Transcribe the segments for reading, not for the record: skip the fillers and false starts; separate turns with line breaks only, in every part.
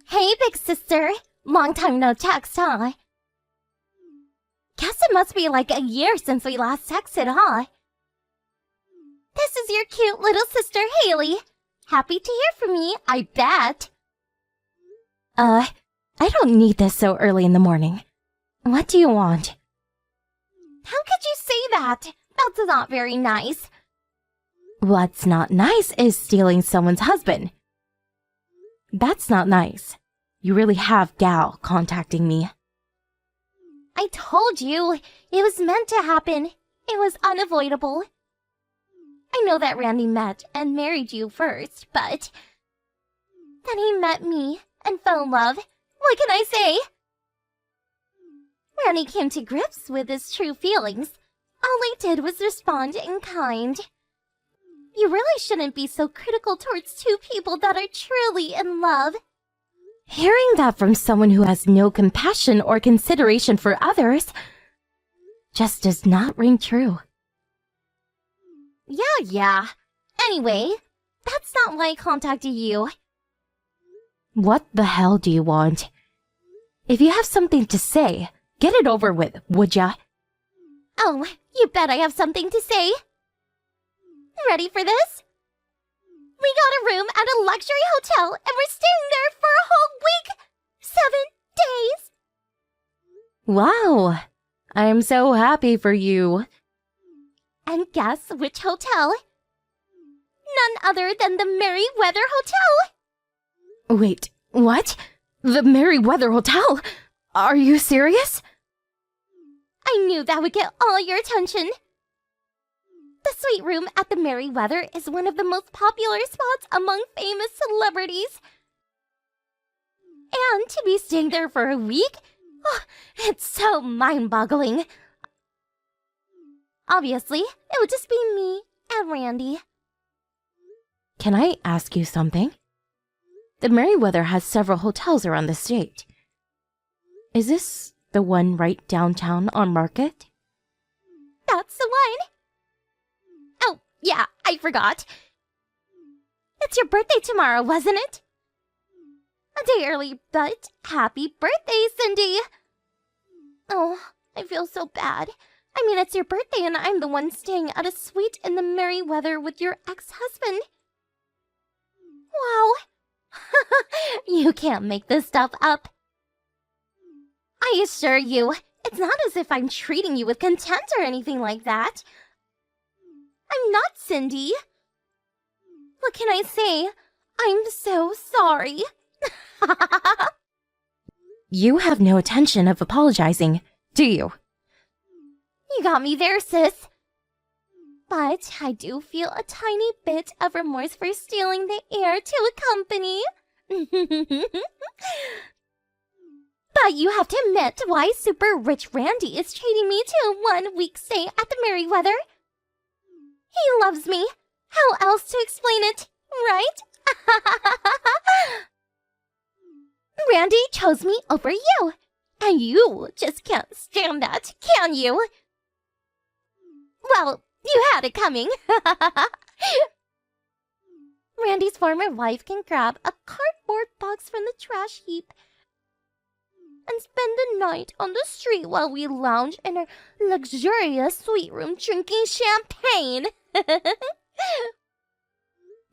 Hey, big sister. Long time no text, huh? Guess it must be like a year since we last texted, huh? This is your cute little sister, Haley. Happy to hear from you, I bet. I don't need this so early in the morning. What do you want? How could you say that? That's not very nice. What's not nice is stealing someone's husband. That's not nice. You really have Gal contacting me. I told you, it was meant to happen. It was unavoidable. I know that Randy met and married you first, but then he met me and fell in love. What can I say? Randy came to grips with his true feelings. All I did was respond in kind. You really shouldn't be so critical towards two people that are truly in love. Hearing that from someone who has no compassion or consideration for others just does not ring true. Yeah. Anyway, that's not why I contacted you. What the hell do you want? If you have something to say, get it over with, would ya? Oh, you bet I have something to say. Ready for this? We got a room at a luxury hotel and we're staying there for a whole week! 7 days! Wow! I'm so happy for you. And guess which hotel? None other than the Merryweather Hotel! Wait, what? The Merryweather Hotel? Are you serious? I knew that would get all your attention. The suite room at the Merryweather is one of the most popular spots among famous celebrities. And to be staying there for a week? Oh, it's so mind-boggling. Obviously, it would just be me and Randy. Can I ask you something? The Merryweather has several hotels around the state. Is this the one right downtown on Market? That's the one. Oh, yeah, I forgot. It's your birthday tomorrow, wasn't it? A day early, but happy birthday, Cindy! Oh, I feel so bad. I mean, it's your birthday and I'm the one staying at a suite in the Merryweather with your ex-husband. Wow. You can't make this stuff up. I assure you, it's not as if I'm treating you with contempt or anything like that. I'm not, Cindy. What can I say? I'm so sorry. You have no intention of apologizing, do you? You got me there, sis. But I do feel a tiny bit of remorse for stealing the heir to a company. But you have to admit why super rich Randy is treating me to a 1 week stay at the Merryweather. He loves me. How else to explain it, right? Randy chose me over you. And you just can't stand that, can you? Well, you had it coming. Randy's former wife can grab a cardboard box from the trash heap and spend the night on the street while we lounge in our luxurious suite room drinking champagne.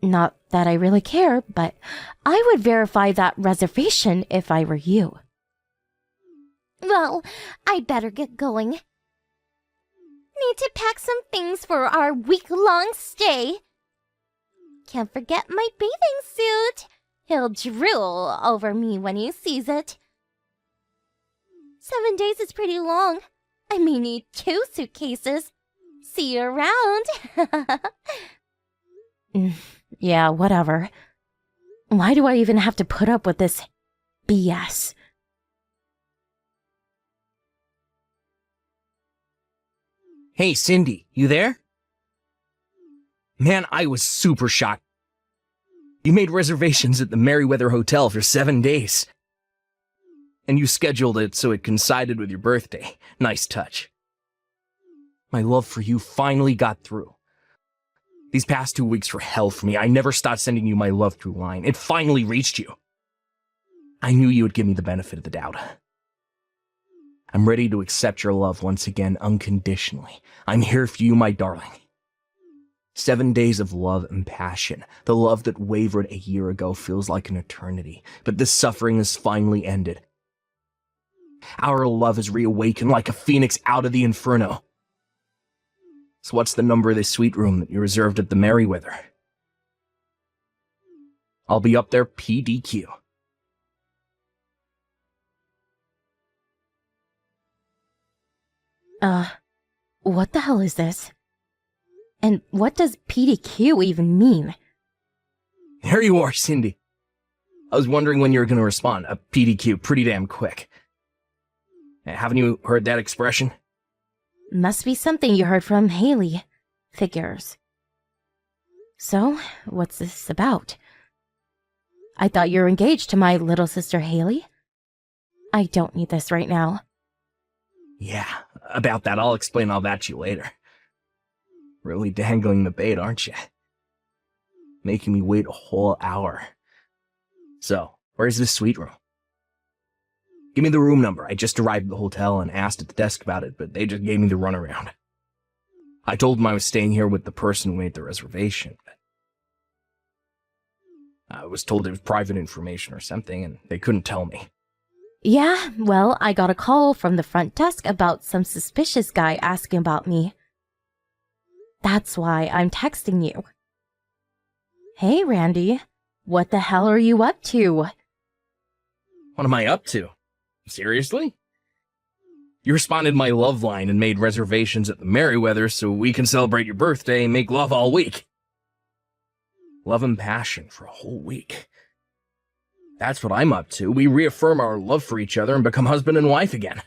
Not that I really care, but I would verify that reservation if I were you. Well, I'd better get going. Need to pack some things for our week-long stay. Can't forget my bathing suit. He'll drool over me when he sees it. 7 days is pretty long. I may need 2 suitcases. See you around. Yeah, whatever. Why do I even have to put up with this BS?
Hey, Cindy, you there? Man, I was super shocked. You made reservations at the Merryweather Hotel for 7 days. And you scheduled it so it coincided with your birthday. Nice touch. My love for you finally got through. These past 2 weeks were hell for me. I never stopped sending you my love through line. It finally reached you. I knew you would give me the benefit of the doubt. I'm ready to accept your love once again unconditionally. I'm here for you, my darling. 7 days of love and passion. The love that wavered a year ago feels like an eternity, but this suffering is finally ended. Our love has reawakened like a phoenix out of the inferno. So what's the number of this suite room that you reserved at the Merryweather? I'll be up there PDQ.
What the hell is this? And what does PDQ even mean?
There you are, Cindy. I was wondering when you were going to respond. A PDQ, pretty damn quick. Haven't you heard that expression?
Must be something you heard from Haley. Figures. So, what's this about? I thought you were engaged to my little sister Haley. I don't need this right now.
Yeah, about that. I'll explain all that to you later. Really dangling the bait, aren't you? Making me wait a whole hour. So, where's this suite room? Give me the room number. I just arrived at the hotel and asked at the desk about it, but they just gave me the runaround. I told them I was staying here with the person who made the reservation. I was told it was private information or something, and they couldn't tell me.
Yeah, well, I got a call from the front desk about some suspicious guy asking about me. That's why I'm texting you. Hey, Randy. What the hell are you up to?
What am I up to? Seriously? You responded to my love line and made reservations at the Merryweather so we can celebrate your birthday and make love all week. Love and passion for a whole week. That's what I'm up to. We reaffirm our love for each other and become husband and wife again.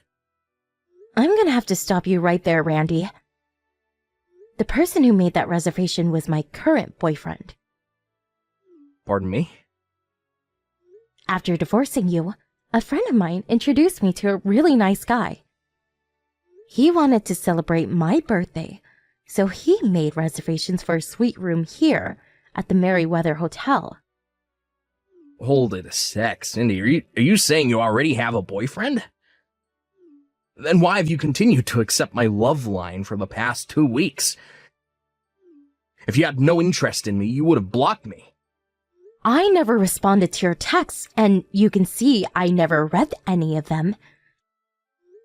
I'm gonna have to stop you right there, Randy. The person who made that reservation was my current boyfriend.
Pardon me?
After divorcing you, a friend of mine introduced me to a really nice guy. He wanted to celebrate my birthday, so he made reservations for a suite room here at the Merryweather Hotel.
Hold it a sec, Cindy. Are you saying you already have a boyfriend? Then why have you continued to accept my love line for the past 2 weeks? If you had no interest in me, you would have blocked me.
I never responded to your texts, and you can see I never read any of them.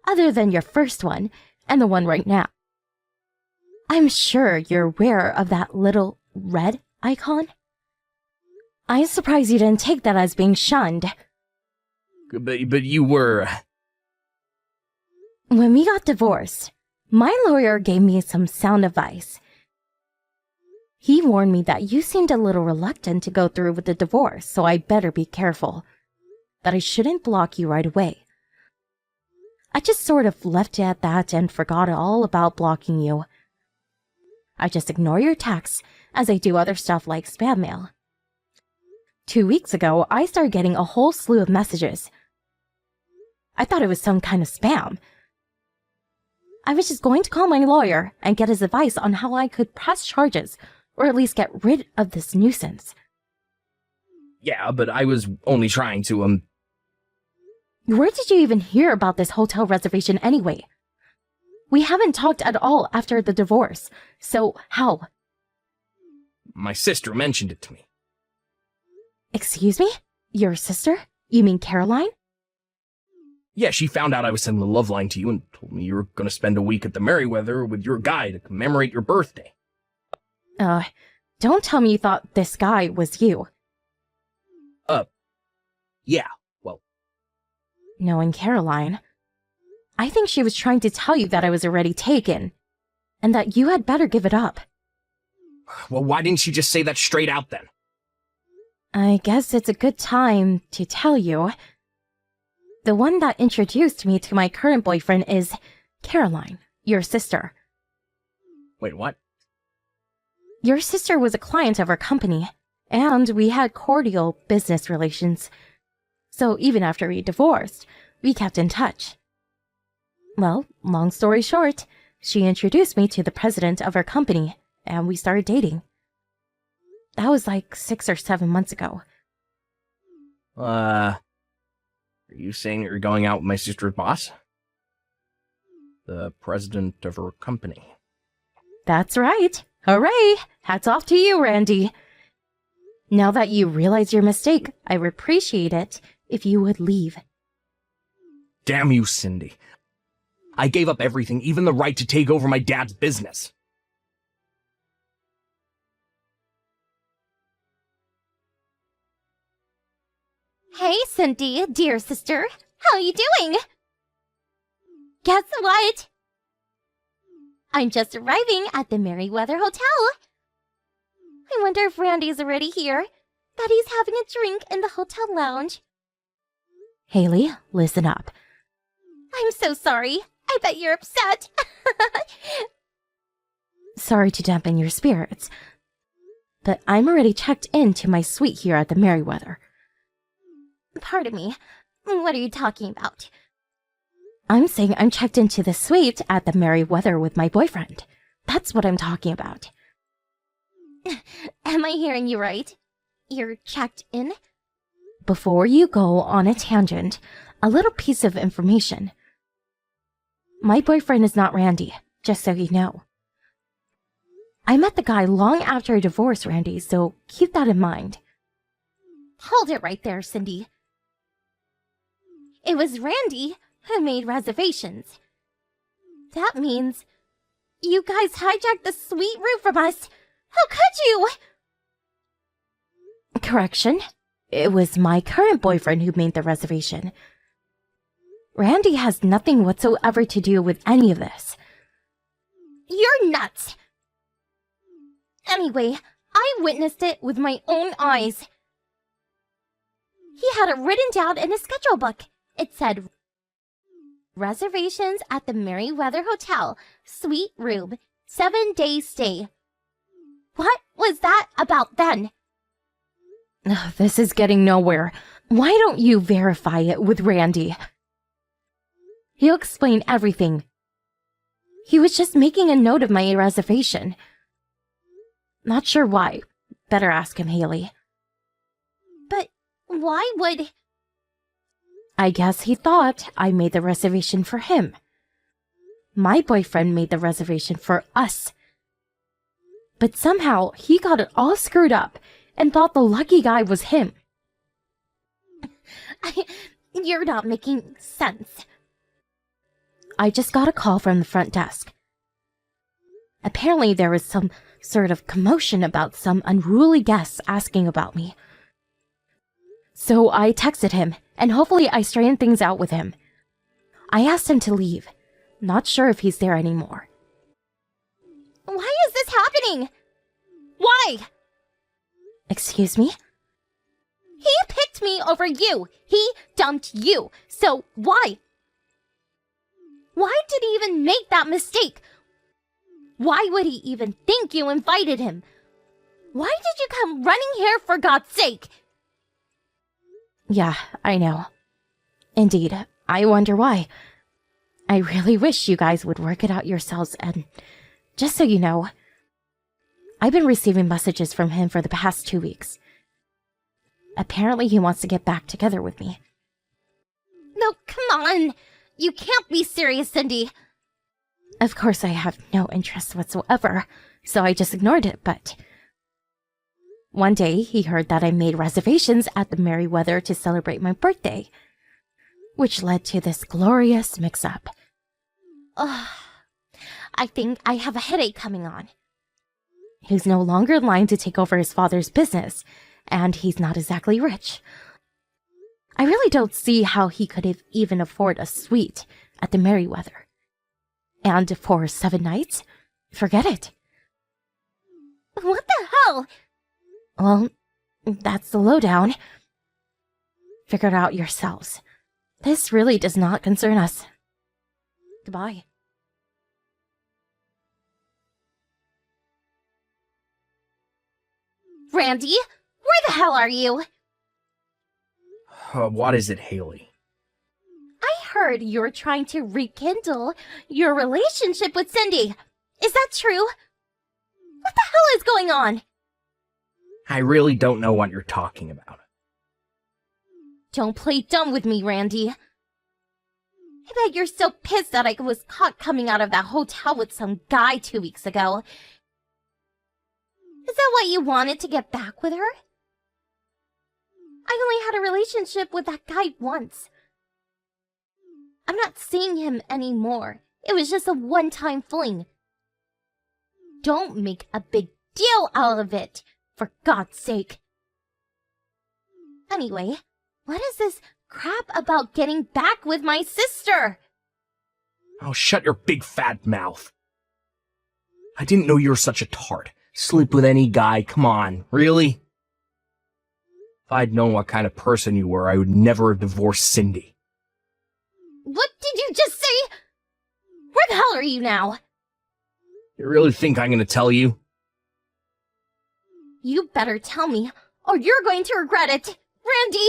Other than your first one, and the one right now. I'm sure you're aware of that little red icon. I'm surprised you didn't take that as being shunned.
But you were...
When we got divorced, my lawyer gave me some sound advice. He warned me that you seemed a little reluctant to go through with the divorce, so I better be careful. That I shouldn't block you right away. I just sort of left it at that and forgot all about blocking you. I just ignore your texts as I do other stuff like spam mail. 2 weeks ago, I started getting a whole slew of messages. I thought it was some kind of spam. I was just going to call my lawyer and get his advice on how I could press charges, or at least get rid of this nuisance.
Yeah, but I was only trying to,
Where did you even hear about this hotel reservation anyway? We haven't talked at all after the divorce, so how?
My sister mentioned it to me.
Excuse me? Your sister? You mean Caroline?
Yeah, she found out I was sending the love line to you and told me you were going to spend a week at the Merryweather with your guy to commemorate your birthday.
Don't tell me you thought this guy was you.
Yeah, well...
Knowing Caroline, I think she was trying to tell you that I was already taken, and that you had better give it up.
Well, why didn't she just say that straight out then?
I guess it's a good time to tell you. The one that introduced me to my current boyfriend is Caroline, your sister.
Wait, what?
Your sister was a client of our company, and we had cordial business relations. So even after we divorced, we kept in touch. Well, long story short, she introduced me to the president of our company, and we started dating. That was like 6 or 7 months ago.
you saying that you're going out with my sister's boss? The president of her company.
That's right. Hooray! Hats off to you, Randy. Now that you realize your mistake, I would appreciate it if you would leave.
Damn you, Cindy. I gave up everything, even the right to take over my dad's business.
Hey, Cindy, dear sister. How you doing? Guess what? I'm just arriving at the Merryweather Hotel. I wonder if Randy's already here. That he's having a drink in the hotel lounge.
Haley, listen up.
I'm so sorry. I bet you're upset.
Sorry to dampen your spirits, but I'm already checked into my suite here at the Merryweather.
Pardon me. What are you talking about?
I'm saying I'm checked into the suite at the Merryweather with my boyfriend. That's what I'm talking about.
Am I hearing you right? You're checked in?
Before you go on a tangent, a little piece of information. My boyfriend is not Randy, just so you know. I met the guy long after I divorced Randy, so keep that in mind.
Hold it right there, Cindy. It was Randy who made reservations. That means you guys hijacked the suite room from us. How could you?
Correction. It was my current boyfriend who made the reservation. Randy has nothing whatsoever to do with any of this.
You're nuts. Anyway, I witnessed it with my own eyes. He had it written down in a schedule book. It said, reservations at the Merryweather Hotel, suite room, 7-day stay. What was that about then?
Ugh, this is getting nowhere. Why don't you verify it with Randy? He'll explain everything. He was just making a note of my reservation. Not sure why. Better ask him, Haley.
But why would...
I guess he thought I made the reservation for him. My boyfriend made the reservation for us. But somehow he got it all screwed up and thought the lucky guy was him.
You're not making sense.
I just got a call from the front desk. Apparently there was some sort of commotion about some unruly guests asking about me. So I texted him, and hopefully I straightened things out with him. I asked him to leave. Not sure if he's there anymore.
Why is this happening? Why?
Excuse me?
He picked me over you. He dumped you. So why? Why did he even make that mistake? Why would he even think you invited him? Why did you come running here for God's sake?
Yeah, I know. Indeed, I wonder why. I really wish you guys would work it out yourselves, and just so you know, I've been receiving messages from him for the past 2 weeks. Apparently he wants to get back together with me.
No, come on. You can't be serious, Cindy.
Of course I have no interest whatsoever, so I just ignored it, but... One day, he heard that I made reservations at the Merryweather to celebrate my birthday, which led to this glorious mix-up.
Ugh. I think I have a headache coming on.
He's no longer in line to take over his father's business, and he's not exactly rich. I really don't see how he could have even afford a suite at the Merryweather. And for 7 nights? Forget it.
What the hell?
Well, that's the lowdown. Figure it out yourselves. This really does not concern us. Goodbye.
Randy, where the hell are you?
What is it, Haley?
I heard you were trying to rekindle your relationship with Cindy. Is that true? What the hell is going on?
I really don't know what you're talking about.
Don't play dumb with me, Randy.
I bet you're so pissed that I was caught coming out of that hotel with some guy 2 weeks ago. Is that what you wanted to get back with her? I only had a relationship with that guy once. I'm not seeing him anymore. It was just a one-time fling. Don't make a big deal out of it, for God's sake. Anyway, what is this crap about getting back with my sister?
Oh, shut your big fat mouth. I didn't know you were such a tart. Sleep with any guy, come on, really? If I'd known what kind of person you were, I would never have divorced Cindy.
What did you just say? Where the hell are you now?
You really think I'm gonna tell you?
You better tell me, or you're going to regret it, Randy!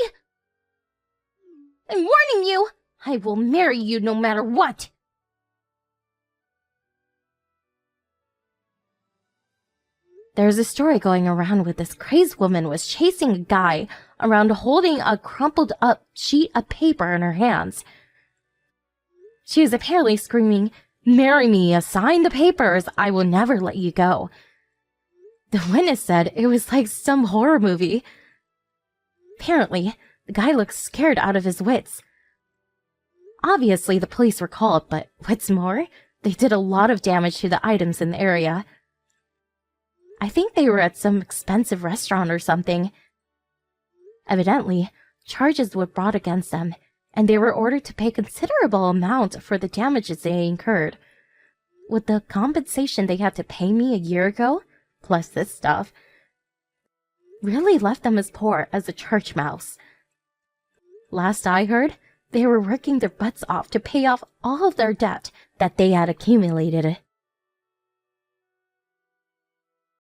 I'm warning you, I will marry you no matter what!
There's a story going around where this crazed woman was chasing a guy around holding a crumpled up sheet of paper in her hands. She was apparently screaming, "Marry me, sign the papers, I will never let you go." The witness said it was like some horror movie. Apparently, the guy looked scared out of his wits. Obviously, the police were called, but what's more, they did a lot of damage to the items in the area. I think they were at some expensive restaurant or something. Evidently, charges were brought against them, and they were ordered to pay considerable amount for the damages they incurred. With the compensation they had to pay me a year ago, plus this stuff, really left them as poor as a church mouse. Last I heard, they were working their butts off to pay off all of their debt that they had accumulated.